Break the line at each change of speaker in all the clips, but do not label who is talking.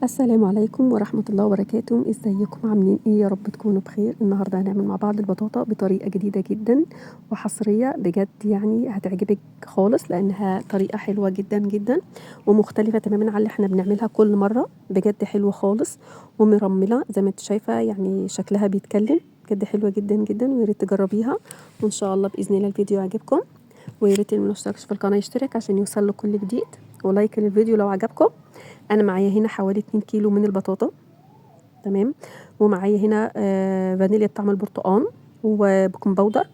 السلام عليكم ورحمة الله وبركاته. ازيكم عاملين ايه؟ يا رب تكونوا بخير. النهاردة هنعمل مع بعض البطاطا بطريقة جديدة جدا وحصرية بجد، يعني هتعجبك خالص لانها طريقة حلوة جدا جدا ومختلفة تماما عن اللي احنا بنعملها كل مرة. بجد حلوة خالص ومرملة زي ما انت شايفة، يعني شكلها بيتكلم. بجد حلوة جدا جدا وياريت تجربيها، وان شاء الله بإذن الله الفيديو يعجبكم. وياريت اللي مشتركش في القناة يشترك عشان يوصل له كل جديد، ولايك للفيديو لو عجبكم. انا معايا هنا حوالي 2 كيلو من البطاطا، تمام. ومعايا هنا فانيليا بطعم البرتقال وبيكنج باودر،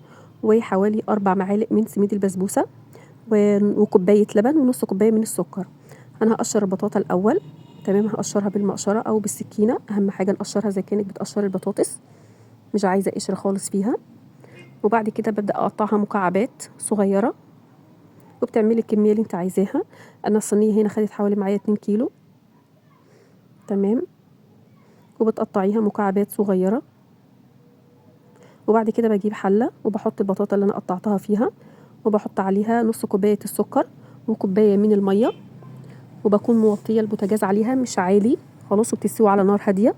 وحوالي 4 معالق من سميد البسبوسه، وكوبايه لبن ونص كوبايه من السكر. انا هقشر البطاطا الاول، تمام. هقشرها بالمقشره او بالسكينه، اهم حاجه نقشرها زي كانك بتقشر البطاطس، مش عايزه قشر خالص فيها. وبعد كده ببدا اقطعها مكعبات صغيره، وبتعملي الكميه اللي انت عايزاها. انا الصينيه هنا خدت حوالي معايا 2 كيلو، تمام. وبتقطعيها مكعبات صغيرة. وبعد كده بجيب حلة وبحط البطاطا اللي انا قطعتها فيها، وبحط عليها نص كوباية السكر وكوباية من المية، وبكون موطية البوتاجاز عليها مش عالي خلاص، وبتستوي على نار هادية.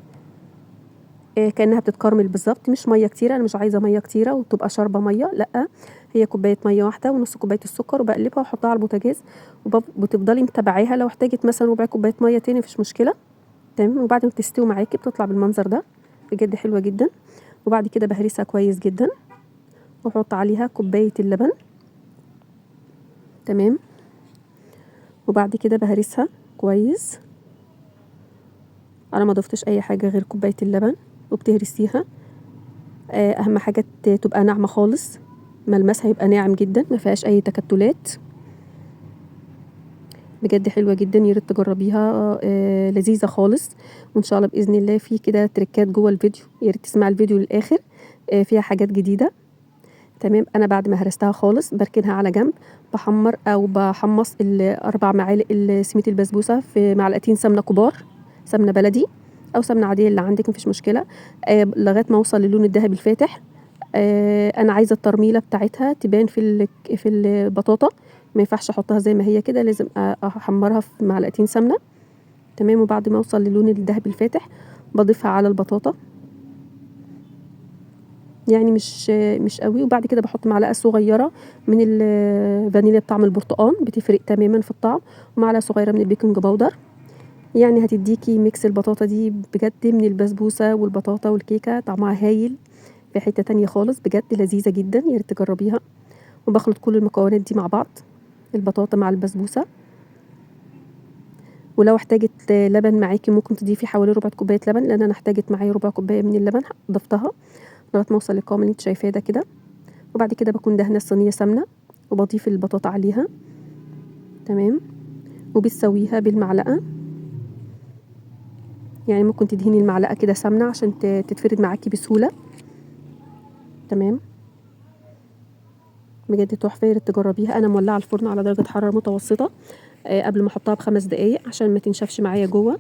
كأنها بتتكرمل بالظبط، مش مية كتيرة، انا مش عايزة مية كتيرة وتبقى شاربة مية، لا. هي كوباية مية واحدة ونص كوباية السكر، وبقلبها واحطها على البوتاجاز، وبتفضلي متابعيها. لو احتاجت مثلا ربع كوباية مية تاني مفيش مشكلة، تمام. وبعد ما تستوي معاكي بتطلع بالمنظر ده، بجد حلوة جدا. وبعد كده بهرسها كويس جدا، واحط عليها كوبايه اللبن، تمام. وبعد كده بهرسها كويس. انا ما ضفتش اي حاجه غير كوبايه اللبن، وبتهرسيها. اهم حاجه تبقى ناعمه خالص، ملمسها يبقى ناعم جدا، ما فيهاش اي تكتلات. بجد حلوه جدا، يا ريت تجربيها. لذيذه خالص. وان شاء الله باذن الله في كده تريكات جوه الفيديو، يا ريت تسمع الفيديو للاخر. فيها حاجات جديده، تمام. انا بعد ما هرستها خالص بركنها على جنب، بحمر او بحمص 4 معالق سميد البسبوسه في معلقتين سمنه كبار، سمنه بلدي او سمنه عاديه اللي عندك مفيش مشكله، لغايه ما اوصل للون الذهبي الفاتح. انا عايزه الترميله بتاعتها تبان في البطاطا، ما ينفعش احطها زي ما هي كده، لازم احمرها في معلقتين سمنه، تمام. وبعد ما اوصل للون الذهبي الفاتح بضيفها على البطاطا، يعني مش قوي. وبعد كده بحط معلقه صغيره من الفانيليا بطعم البرتقال، بتفرق تماما في الطعم، ومعلقه صغيره من البيكنج باودر. يعني هتديكي ميكس البطاطا دي بجد من البسبوسه والبطاطا والكيكه، طعمها هايل في حته تانية خالص، بجد لذيذه جدا، يا ريت تجربيها. وبخلط كل المكونات دي مع بعض، البطاطا مع البسبوسه. ولو احتاجت لبن معاكي ممكن تضيفي حوالي ربع كوبايه لبن، لان انا احتاجت معايا ربع كوبايه من اللبن ضفتها لغايه ما اوصل للقوام اللي انت شايفاه ده كده. وبعد كده بكون دهنه الصينيه سمنه، وبضيف البطاطا عليها، تمام. وبتسويها بالمعلقه، يعني ممكن تدهني المعلقه كده سمنه عشان تتفرد معاكي بسهوله، تمام. بجد تحفه، يا ريت تجربيها. انا مولعه الفرن على درجه حراره متوسطه قبل ما احطها ب5 دقايق عشان ما تنشفش معايا جوه.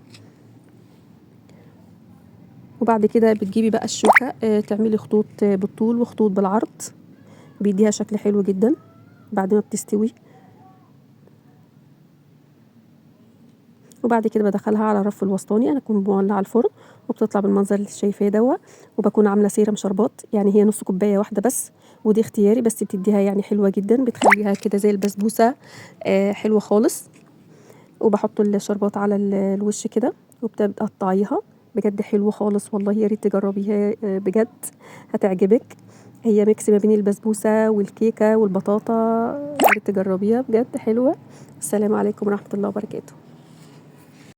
وبعد كده بتجيبي بقى الشوكه، تعملي خطوط بالطول وخطوط بالعرض، بيديها شكل حلو جدا بعد ما بتستوي. وبعد كده بدخلها على الرف الوسطاني، انا اكون مولعه الفرن، وبتطلع بالمنظر اللي شايفاه دوا. وبكون عامله سيرم شربات، يعني هي نص كوبايه واحده بس، ودي اختياري، بس بتديها يعني حلوه جدا، بتخليها كده زي البسبوسه، حلوه خالص. وبحط الشربات على الوش كده، وبتقطعيها. بجد حلوه خالص والله، يا ريت تجربيها، بجد هتعجبك. هي ميكس ما بين البسبوسه والكيكه والبطاطا، يا ريت تجربيها، بجد حلوه. السلام عليكم ورحمه الله وبركاته.